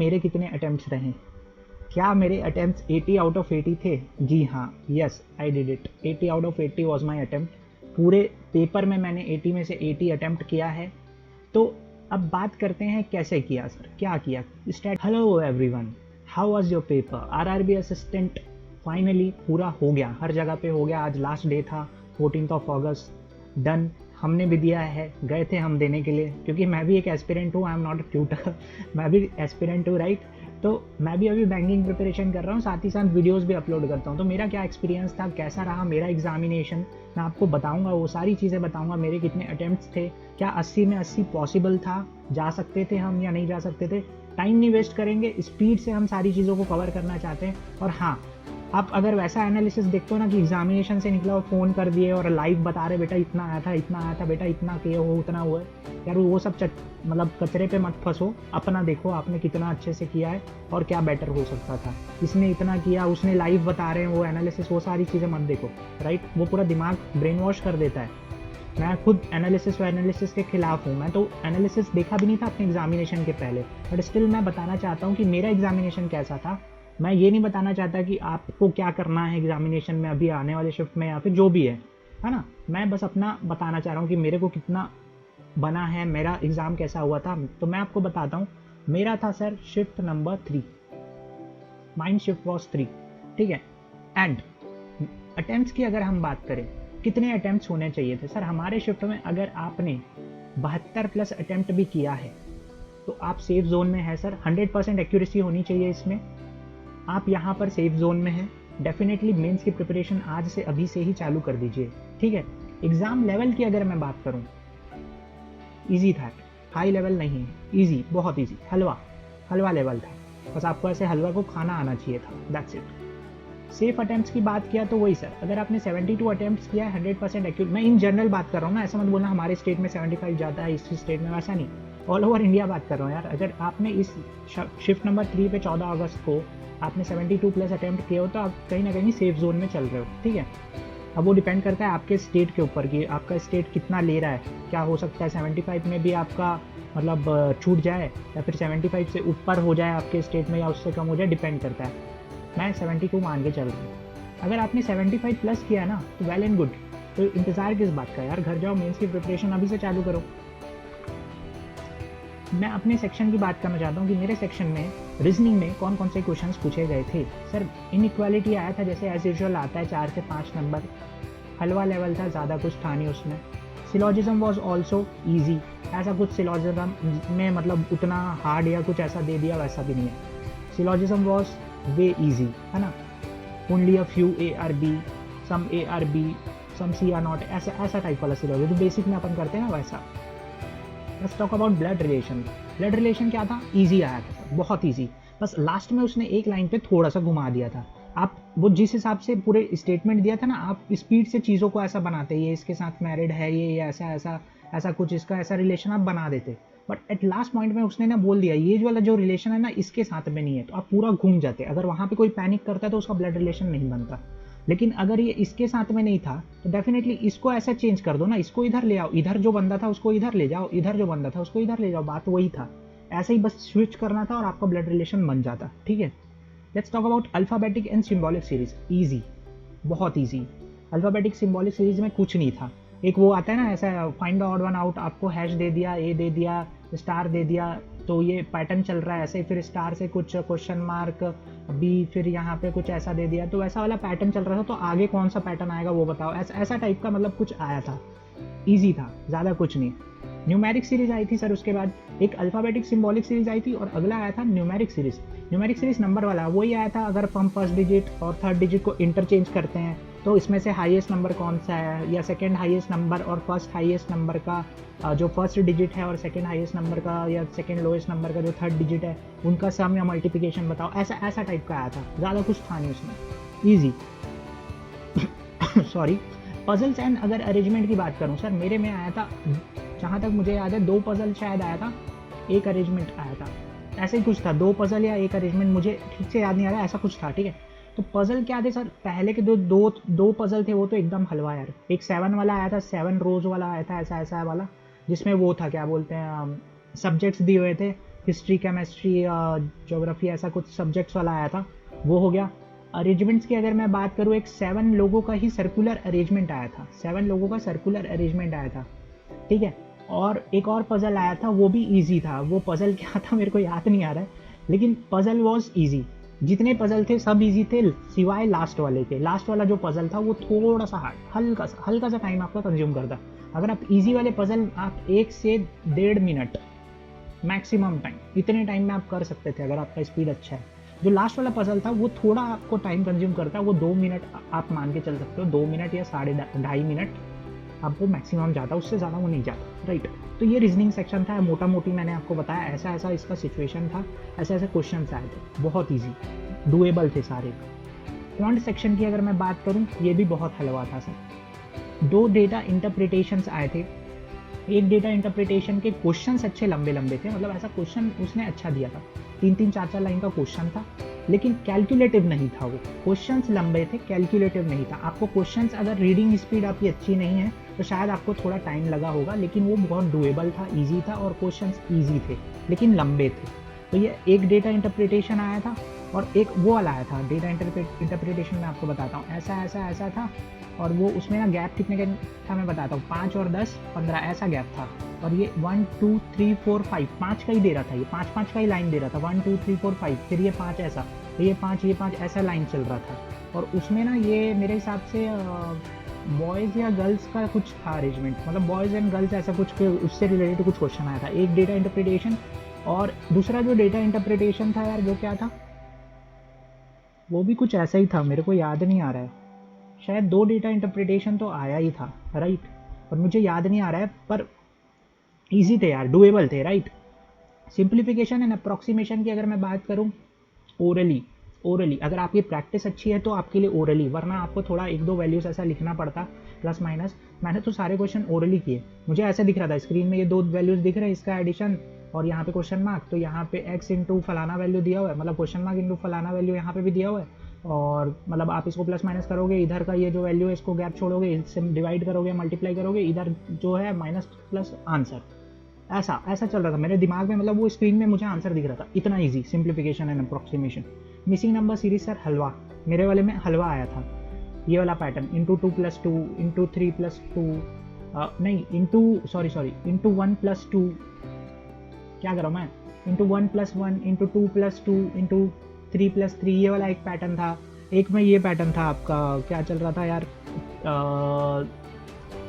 मेरे कितने अटेम्प्ट्स रहे। क्या मेरे अटेम्प्ट्स 80 आउट ऑफ 80 थे? जी हाँ, yes I did it. 80 out of 80 was my attempt. पूरे पेपर में मैंने 80 में से 80 अटेम्प्ट किया है। तो अब बात करते हैं कैसे किया सर, क्या किया। Hello everyone, how was your paper? RRB assistant finally पूरा हो गया, हर जगह पे हो गया। आज लास्ट डे था, 14 अगस्त। डन, हमने भी दिया है, गए थे हम देने के लिए, क्योंकि मैं भी एक एस्पिरेंट हूँ, I am not a tutor मैं भी एस्पिरेंट हूँ, राइट। तो मैं भी अभी बैंकिंग प्रिपरेशन कर रहा हूँ, साथ ही साथ वीडियोस भी अपलोड करता हूँ। तो मेरा क्या एक्सपीरियंस था, कैसा रहा मेरा एग्जामिनेशन, मैं आपको बताऊंगा, वो सारी चीज़ें बताऊंगा। मेरे कितने अटेम्प्ट्स थे, क्या 80 में 80 पॉसिबल था, जा सकते थे हम या नहीं जा सकते थे। टाइम नहीं वेस्ट करेंगे, स्पीड से हम सारी चीज़ों को कवर करना चाहते हैं। और हाँ, आप अगर वैसा एनालिसिस देखते हो ना कि एग्जामिनेशन से निकला और फ़ोन कर दिए और लाइव बता रहे बेटा इतना आया था, इतना आया था, बेटा इतना किए हो, उतना हुआ है, यार वो सब मतलब कचरे पे मत फंसो। अपना देखो आपने कितना अच्छे से किया है और क्या बेटर हो सकता था। इसने इतना किया, उसने लाइव बता रहे हैं वो एनालिसिस, वो सारी चीज़ें मत देखो, राइट। वो पूरा दिमाग ब्रेन वॉश कर देता है। मैं खुद एनालिसिस के खिलाफ हूँ। मैं तो एनालिसिस देखा भी नहीं था अपने एग्जामिनेशन के पहले, बट स्टिल मैं बताना चाहता हूँ कि मेरा एग्जामिनेशन कैसा था। मैं ये नहीं बताना चाहता कि आपको क्या करना है एग्जामिनेशन में, अभी आने वाले शिफ्ट में या फिर जो भी है ना। मैं बस अपना बताना चाह रहा हूँ कि मेरे को कितना बना है, मेरा एग्ज़ाम कैसा हुआ था। तो मैं आपको बताता हूँ, मेरा था sir shift number 3, mind shift was 3, ठीक है। एंड अटेम्प्ट्स की अगर हम बात करें, कितने अटेम्प्ट्स होने चाहिए थे सर हमारे शिफ्ट में, अगर आपने 72 प्लस अटेम्प्ट भी किया है तो आप सेफ जोन में है सर। 100% एक्यूरेसी होनी चाहिए इसमें, आप यहाँ पर सेफ जोन में हैं। डेफिनेटली मेंस की प्रिपरेशन आज से अभी से ही चालू कर दीजिए, ठीक है। एग्ज़ाम लेवल की अगर मैं बात करूँ, इजी था, हाई लेवल नहीं है, इजी, बहुत इजी, हलवा लेवल था। बस आपको ऐसे हलवा को खाना आना चाहिए था, दैट्स इट। सेफ अटेम्प्ट्स की बात किया तो वही सर, अगर आपने 72 अटेम्प्ट्स किया है 100% एक्यूरेट, मैं इन जनरल बात कर रहा हूँ ना, ऐसा मत बोलना हमारे स्टेट में 75 जाता है, इस स्टेट में, वैसा नहीं, ऑल ओवर इंडिया बात कर रहा हूँ यार। अगर आपने इस शिफ्ट नंबर 3 पे 14 अगस्त को आपने 72 प्लस अटेम्प्ट किए हो तो आप कहीं ना कहीं सेफ जोन में चल रहे हो, ठीक है। अब वो डिपेंड करता है आपके स्टेट के ऊपर कि आपका स्टेट कितना ले रहा है। क्या हो सकता है 75 में भी आपका मतलब छूट जाए, या फिर 75 से ऊपर हो जाए आपके स्टेट में, या उससे कम हो जाए, डिपेंड करता है। मैं 72 मान के चल रहा हूँ। अगर आपने 75 प्लस किया ना तो वेल एंड गुड, तो इंतज़ार किस बात का यार, घर जाओ, मेंस की प्रिपरेशन अभी से चालू करो। मैं अपने सेक्शन की बात करना चाहता हूँ कि मेरे सेक्शन में रीजनिंग में कौन कौन से क्वेश्चंस पूछे गए थे सर। इनइक्वालिटी आया था, जैसे एज यूजुअल आता है 4 से 5 नंबर, हलवा लेवल था, ज़्यादा कुछ था नहीं उसमें। सिलॉजिज्म वॉज ऑल्सो ईजी, ऐसा कुछ सिलॉजिज्म में मतलब उतना हार्ड या कुछ ऐसा दे दिया वैसा भी नहीं है। सिलॉजिज्म वॉज वे ईजी, है ना। Only a few A are B, some A are B, some C are not, ऐसा टाइप वाला सिलॉजिज्म, जो बेसिक में अपन करते हैं ना वैसा। Let's talk about blood relation. Blood relation क्या था, ईजी आया था, बहुत ईजी। बस लास्ट में उसने एक लाइन पे थोड़ा सा घुमा दिया था। आप वो जिस हिसाब से पूरे स्टेटमेंट दिया था ना, आप स्पीड से चीज़ों को ऐसा बनाते, ये इसके साथ मैरिड है, ये ऐसा ऐसा ऐसा कुछ, इसका ऐसा रिलेशन आप बना देते। बट एट लास्ट पॉइंट में उसने ना बोल दिया ये वाला जो रिलेशन है ना इसके साथ में नहीं है, तो आप पूरा घूम जाते। अगर वहाँ पे कोई पैनिक करता है तो उसका ब्लड रिलेशन नहीं बनता। लेकिन अगर ये इसके साथ में नहीं था तो डेफिनेटली इसको ऐसा चेंज कर दो ना, इसको इधर ले आओ, इधर जो बंदा था उसको इधर ले जाओ, इधर जो बंदा था उसको इधर ले जाओ, बात वही था। ऐसे ही बस स्विच करना था और आपका ब्लड रिलेशन बन जाता, ठीक है। Let's talk about alphabetic and symbolic series. Easy, बहुत ईजी। अल्फाबेटिक सिंबॉलिक सीरीज में कुछ नहीं था। एक वो आता है ना ऐसा, find the odd one out, आपको हैश दे दिया, ए दे दिया, स्टार दे दिया, तो ये पैटर्न चल रहा है ऐसे, फिर स्टार से कुछ क्वेश्चन मार्क बी, फिर यहाँ पे कुछ ऐसा दे दिया, तो वैसा वाला पैटर्न चल रहा था। तो आगे कौन सा पैटर्न आएगा वो बताओ, ऐसा टाइप का मतलब कुछ आया था। ईजी था, ज़्यादा कुछ नहीं। न्यूमेरिक सीरीज आई थी सर, उसके बाद एक अल्फाबेटिक सिंबॉलिक सीरीज आई थी, और अगला आया था numeric series. Numeric series number वाला वही आया था, अगर हम फर्स्ट डिजिट और थर्ड डिजिट को इंटरचेंज करते हैं तो इसमें से हाईएस्ट नंबर कौन सा है, या सेकंड हाईएस्ट नंबर और फर्स्ट हाईएस्ट नंबर का जो फर्स्ट डिजिट है, और सेकंड हाईएस्ट नंबर का या सेकंड लोएस्ट नंबर का जो थर्ड डिजिट है, उनका सम या मल्टीप्लिकेशन बताओ। ऐसा टाइप का आया था, ज़्यादा कुछ था नहीं उसमें, ईजी। सॉरी। पजल्स एंड अगर अरेंजमेंट की बात करूँ सर, मेरे में आया था, जहाँ तक मुझे याद है 2 पजल शायद आया था, 1 अरेंजमेंट आया था, ऐसे ही कुछ था, 2 पजल या 1 अरेंजमेंट, मुझे ठीक से याद नहीं आ रहा, ऐसा कुछ था, ठीक है। तो पजल क्या थे सर, पहले के दो पजल थे वो तो एकदम हलवा यार। एक 7 वाला आया था, 7 रोज वाला आया था, ऐसा वाला, जिसमें वो था क्या बोलते हैं, सब्जेक्ट्स दिए हुए थे, हिस्ट्री, केमिस्ट्री, ज्योग्राफी, ऐसा कुछ सब्जेक्ट्स वाला आया था, वो हो गया। अरेंजमेंट्स की अगर मैं बात करूँ, एक 7 लोगों का ही सर्कुलर अरेंजमेंट आया था, 7 लोगों का सर्कुलर अरेंजमेंट आया था, ठीक है। और एक और पजल आया था, वो भी ईजी था। वो पजल क्या था मेरे को याद नहीं आ रहा है, लेकिन पजल वॉज ईजी। जितने पजल थे सब ईजी थे सिवाय लास्ट वाले के। लास्ट वाला जो पजल था वो थोड़ा सा हार्ड, हल्का सा टाइम आपका कंज्यूम करता। अगर आप इजी वाले पजल आप 1 से 1.5 मिनट मैक्सिमम टाइम, इतने टाइम में आप कर सकते थे अगर आपका स्पीड अच्छा है। जो लास्ट वाला पजल था वो थोड़ा आपको टाइम कंज्यूम करता है, वो 2 मिनट आप मान के चल सकते हो, 2 मिनट या 2.5 मिनट आपको मैक्सिमम जाता, उससे ज़्यादा वो नहीं जाता, राइट। तो ये रीजनिंग सेक्शन था, मोटा मोटी मैंने आपको बताया ऐसा ऐसा इसका सिचुएशन था, ऐसे ऐसे क्वेश्चन आए थे, बहुत ईजी, डुएबल थे सारे। क्वांट सेक्शन की अगर मैं बात करूँ, ये भी बहुत हलवा था सर। 2 डेटा इंटरप्रिटेशंस आए थे। एक डेटा इंटरप्रिटेशन के क्वेश्चंस अच्छे लंबे लंबे थे, मतलब ऐसा क्वेश्चन उसने अच्छा दिया था, 3-3 4-4 लाइन का क्वेश्चन था, लेकिन कैलकुलेटिव नहीं था। वो क्वेश्चंस लंबे थे, कैलकुलेटिव नहीं था। आपको क्वेश्चंस, अगर रीडिंग स्पीड आपकी अच्छी नहीं है तो शायद आपको थोड़ा टाइम लगा होगा, लेकिन वो बहुत डुएबल था, ईजी था, और क्वेश्चंस ईजी थे लेकिन लंबे थे। तो ये एक डेटा इंटरप्रिटेशन आया था, और एक वो वाला आया था डेटा इंटरप्रिटेशन। मैं आपको बताता हूँ, ऐसा ऐसा ऐसा था, और वो उसमें ना गैप कितने का था मैं बताता हूँ, 5 और 10 15 ऐसा गैप था। और ये 1 2 3 4 5 5 का ही दे रहा था, ये 5 का ही लाइन दे रहा था, 1 2 3 4 5, फिर ये 5 ऐसा, तो ये 5 ऐसा लाइन चल रहा था। और उसमें ना ये मेरे हिसाब से बॉयज़ या गर्ल्स का कुछ था अरेंजमेंट, मतलब बॉयज़ एंड गर्ल्स ऐसा कुछ के उससे रिलेटेड कुछ क्वेश्चन आया था। एक डेटा इंटरप्रिटेशन, और दूसरा जो डेटा इंटरप्रिटेशन था यार, वो क्या था, वो भी कुछ ऐसा ही था, मेरे को याद नहीं आ रहा है। शायद 2 डेटा इंटरप्रिटेशन तो आया ही था, राइट, और मुझे याद नहीं आ रहा है, पर इजी थे यार, डुएबल थे, राइट। सिंप्लीफिकेशन एंड अप्रॉक्सीमेशन की अगर मैं बात करूं, ओरली अगर आपकी प्रैक्टिस अच्छी है तो आपके लिए ओरली, वरना आपको थोड़ा 1-2 वैल्यूज ऐसा लिखना पड़ता, प्लस माइनस। मैंने तो सारे क्वेश्चन ओरली किए, मुझे ऐसा दिख रहा था स्क्रीन में, ये 2 वैल्यूज दिख रहे हैं, इसका एडिशन, और यहाँ पे क्वेश्चन मार्क, तो यहाँ पे x इंटू फलाना वैल्यू दिया हुआ है, मतलब क्वेश्चन मार्क इंटू फलाना वैल्यू यहाँ पे भी दिया हुआ है, और मतलब आप इसको प्लस माइनस करोगे, इधर का ये जो वैल्यू है इसको गैप छोड़ोगे, इससे डिवाइड करोगे, मल्टीप्लाई करोगे, इधर जो है माइनस प्लस आंसर, ऐसा ऐसा चल रहा था मेरे दिमाग में, मतलब वो स्क्रीन में मुझे आंसर दिख रहा था, इतना easy simplification and approximation. Missing number series sir हलवा, मेरे वाले में हलवा आया था, ये वाला पैटर्न, इंटू 2 + 2 इंटू 3 + 2, नहीं इंटू इंटू 1 + 2, क्या करूँ मैं, इंटू 1 + 1 इंटू 2 + 2 इंटू 3 + 3, ये वाला एक पैटर्न था। एक में ये पैटर्न था आपका, क्या चल रहा था यार,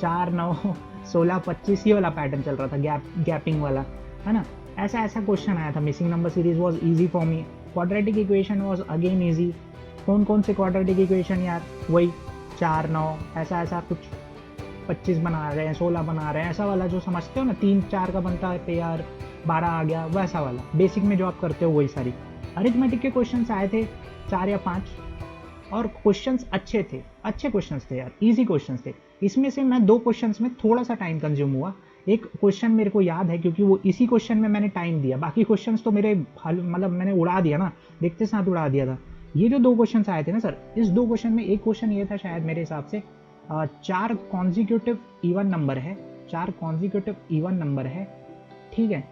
4 9 16 25, ये वाला पैटर्न चल रहा था, गैपिंग वाला, है ना। ऐसा ऐसा क्वेश्चन आया था। Missing number series was easy for me. Quadratic equation was again easy. कौन से क्वाड्रेटिक इक्वेशन यार, वही 4 9 ऐसा ऐसा कुछ, 25 बना रहे हैं, 16 बना रहे हैं, ऐसा वाला जो समझते हो ना, 3 4 का बनता है पे यार, 12 आ गया, वैसा वाला बेसिक में जो आप करते हो वही सारी। अरिथमेटिक के क्वेश्चंस आए थे 4 या 5, और क्वेश्चंस अच्छे थे, अच्छे क्वेश्चंस थे यार, इजी क्वेश्चंस थे। इसमें से मैं 2 क्वेश्चंस में थोड़ा सा टाइम कंज्यूम हुआ। एक क्वेश्चन मेरे को याद है क्योंकि वो इसी क्वेश्चन में मैंने टाइम दिया, बाकी क्वेश्चंस तो मेरे मतलब मैंने उड़ा दिया ना, देखते साथ उड़ा दिया था। ये जो 2 क्वेश्चंस आए थे ना सर, इस 2 क्वेश्चन में एक क्वेश्चन ये था शायद मेरे हिसाब से 4 कॉन्जिक्यूटिव इवन नंबर है, 4 कॉन्जिक्यूटिव इवन नंबर है, ठीक है,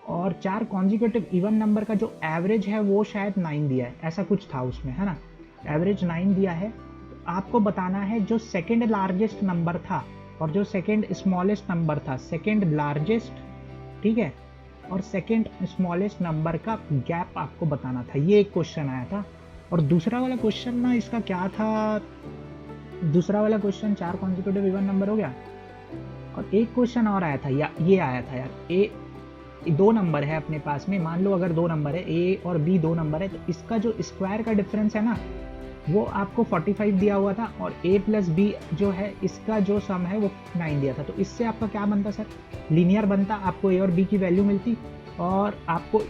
और 4 कॉन्जिक्यूटिव इवन नंबर का जो एवरेज है वो शायद 9 दिया है, ऐसा कुछ था उसमें, है ना, एवरेज 9 दिया है। आपको बताना है जो सेकेंड लार्जेस्ट नंबर था और जो सेकेंड स्मॉलेस्ट नंबर था, सेकेंड लार्जेस्ट, ठीक है, और सेकेंड स्मॉलेस्ट नंबर का गैप आपको बताना था। ये एक क्वेश्चन आया था। और दूसरा वाला क्वेश्चन ना, इसका क्या था, दूसरा वाला क्वेश्चन 4 कॉन्जिक्यूटिव इवन नंबर हो गया, और एक क्वेश्चन और आया था, या ये आया था यार, ए 2 नंबर है अपने पास में, मान लो अगर 2 नंबर है, ए और बी 2 नंबर है, तो इसका जो स्क्वायर का डिफरेंस है ना, वो आपको 45 दिया हुआ था, और a + b जो है इसका जो सम है वो 9 दिया था। तो इससे आपका क्या बनता सर, लीनियर बनता, आपको a और b की वैल्यू मिलती, और आपको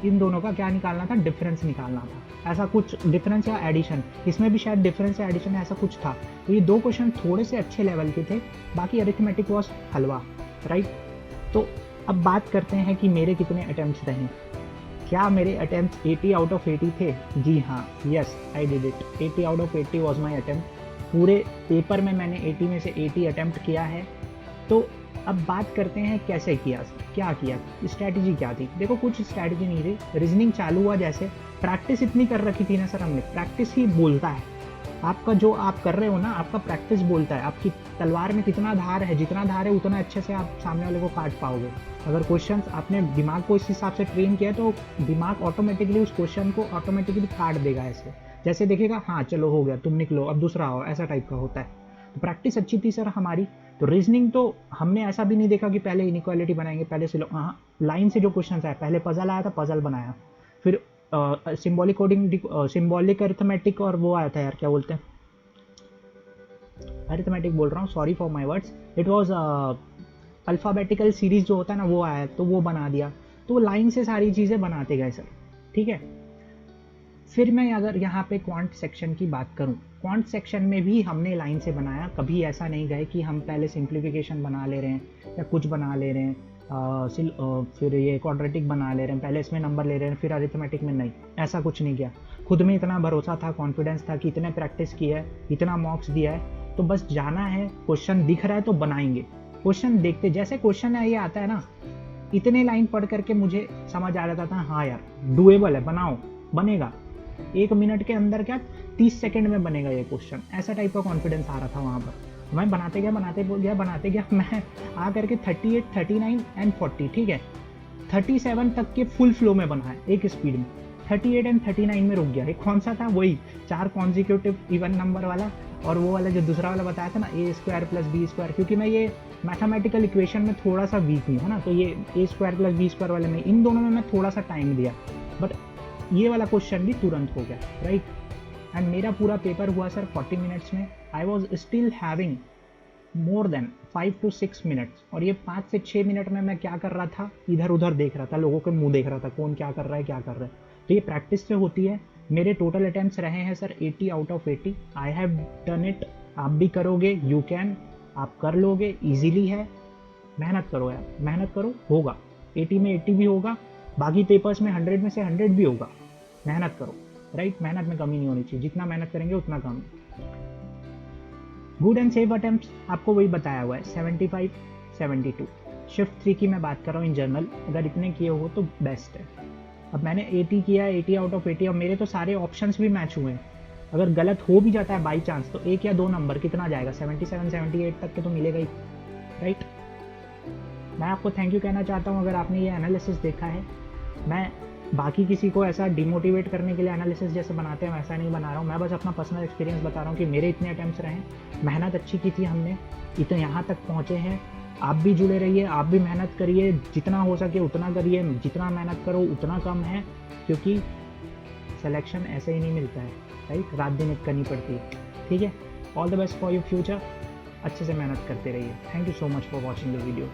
इन दोनों का क्या निकालना था, डिफरेंस निकालना था, ऐसा कुछ, डिफरेंस या एडिशन, इसमें भी शायद डिफरेंस या एडिशन ऐसा कुछ था। तो ये 2 क्वेश्चन थोड़े से अच्छे लेवल के थे, बाकी अरिथमेटिक वॉज हलवा, राइट। तो अब बात करते हैं कि मेरे कितने अटेम्प्ट्स रहे। क्या मेरे अटेम्प्ट्स 80 आउट ऑफ 80 थे? जी हाँ, yes I did it, 80 out of 80 was my attempt. पूरे पेपर में मैंने 80 में से 80 अटेम्प्ट किया है। तो अब बात करते हैं कैसे किया, क्या किया, स्ट्रैटेजी क्या थी। देखो कुछ स्ट्रैटेजी नहीं थी, रीजनिंग चालू हुआ जैसे, प्रैक्टिस इतनी कर रखी थी ना सर हमने, प्रैक्टिस ही बोलता है आपका जो आप कर रहे हो ना, आपका प्रैक्टिस बोलता है आपकी तलवार में कितना धार है, जितना धार है उतना अच्छे से आप सामने वाले को काट पाओगे। अगर क्वेश्चंस आपने दिमाग को इस हिसाब से ट्रेन किया तो दिमाग ऑटोमेटिकली उस क्वेश्चन को ऑटोमेटिकली काट देगा ऐसे, जैसे देखेगा हाँ चलो हो गया तुम निकलो अब दूसरा आओ, ऐसा टाइप का होता है। तो प्रैक्टिस अच्छी थी सर हमारी। तो रीजनिंग तो हमने ऐसा भी नहीं देखा कि पहले इनइक्वालिटी बनाएंगे, पहले से हाँ लाइन से जो क्वेश्चन आया, पहले पजल आया था, पजल बनाया, फिर सिंबॉलिक कोडिंग, सिंबॉलिक अरिथमेटिक, और वो आया था यार क्या बोलते हैं, अरिथमेटिक बोल रहा हूँ, sorry for my words, it was alphabetical series जो होता है ना वो आया, तो वो बना दिया। तो लाइन से सारी चीज़ें बनाते गए सर, ठीक है। फिर मैं अगर यहाँ पे क्वांट सेक्शन की बात करूँ, क्वांट सेक्शन में भी हमने लाइन से बनाया, कभी ऐसा नहीं गए कि हम पहले सिंप्लीफिकेशन बना ले रहे हैं या कुछ बना ले रहे हैं, फिर ये क्वाड्रेटिक बना ले रहे हैं, पहले इसमें नंबर ले रहे हैं फिर अरिथमेटिक में, नहीं ऐसा कुछ नहीं किया। खुद में इतना भरोसा था, कॉन्फिडेंस था कि इतने प्रैक्टिस किया है, इतना मॉक्स दिया है, तो बस जाना है, क्वेश्चन दिख रहा है तो बनाएंगे। क्वेश्चन देखते जैसे क्वेश्चन है ये आता है ना, इतने लाइन पढ़ करके मुझे समझ आ जाता था हाँ यार डुएबल है, बनाओ, बनेगा 1 मिनट के अंदर, क्या 30 सेकंड में बनेगा ये क्वेश्चन, ऐसा टाइप का कॉन्फिडेंस आ रहा था वहाँ पर। मैं बनाते गया, मैं आ करके 38, 39 एंड 40, ठीक है, 37 तक के फुल फ्लो में बनाया एक स्पीड में, 38 एंड 39 में रुक गया। एक कौन सा था, वही 4 कॉन्जिक्यूटिव इवन नंबर वाला, और वो वाला जो दूसरा वाला बताया था ना a² + b², क्योंकि मैं ये मैथमेटिकल इक्वेशन में थोड़ा सा वीक हूँ है ना, तो ये a² + b² वाले में, इन दोनों में मैं थोड़ा सा टाइम दिया, बट ये वाला क्वेश्चन भी तुरंत हो गया, राइट। एंड मेरा पूरा पेपर हुआ सर 40 मिनट्स में। I was still having more than 5 to 6 minutes, और ये 5 से 6 मिनट में मैं क्या कर रहा था, इधर उधर देख रहा था, लोगों के मुंह देख रहा था, कौन क्या कर रहा है क्या कर रहा है। तो ये प्रैक्टिस से होती है। मेरे टोटल अटेम्प्ट्स रहे हैं sir 80 out of 80। I have done it, आप भी करोगे, यू कैन, आप कर लोगे, ईजिली है। मेहनत करो यार, मेहनत करो, होगा 80 में 80 भी होगा, बाकी पेपर्स में 100 में से 100 भी होगा। मेहनत करो, राइट, मेहनत में कमी नहीं होनी चाहिए, जितना मेहनत करेंगे उतना कम। गुड एंड सेफ अटेम्प्ट्स आपको वही बताया हुआ है 75, 72। शिफ्ट 3 की मैं बात कर रहा हूँ इन जनरल, अगर इतने किए हो तो बेस्ट है। अब मैंने 80 किया, 80 आउट ऑफ 80, और मेरे तो सारे ऑप्शंस भी मैच हुए हैं। अगर गलत हो भी जाता है बाई चांस तो 1 या 2 नंबर कितना जाएगा, 77, 78 तक के तो मिलेगा ही, राइट। मैं आपको थैंक यू कहना चाहता हूँ अगर आपने ये एनालिसिस देखा है। मैं बाकी किसी को ऐसा डिमोटिवेट करने के लिए एनालिसिस जैसे बनाते हैं वैसा नहीं बना रहा हूँ, मैं बस अपना पर्सनल एक्सपीरियंस बता रहा हूँ कि मेरे इतने अटेम्प्ट्स रहे, मेहनत अच्छी की थी हमने, इतने यहाँ तक पहुँचे हैं। आप भी जुड़े रहिए, आप भी मेहनत करिए, जितना हो सके उतना करिए, जितना मेहनत करो उतना कम है, क्योंकि सिलेक्शन ऐसे ही नहीं मिलता है, राइट, रात दिन एक करनी पड़ती है, ठीक है। All the best for your future, अच्छे से मेहनत करते रहिए। Thank you so much for watching the video.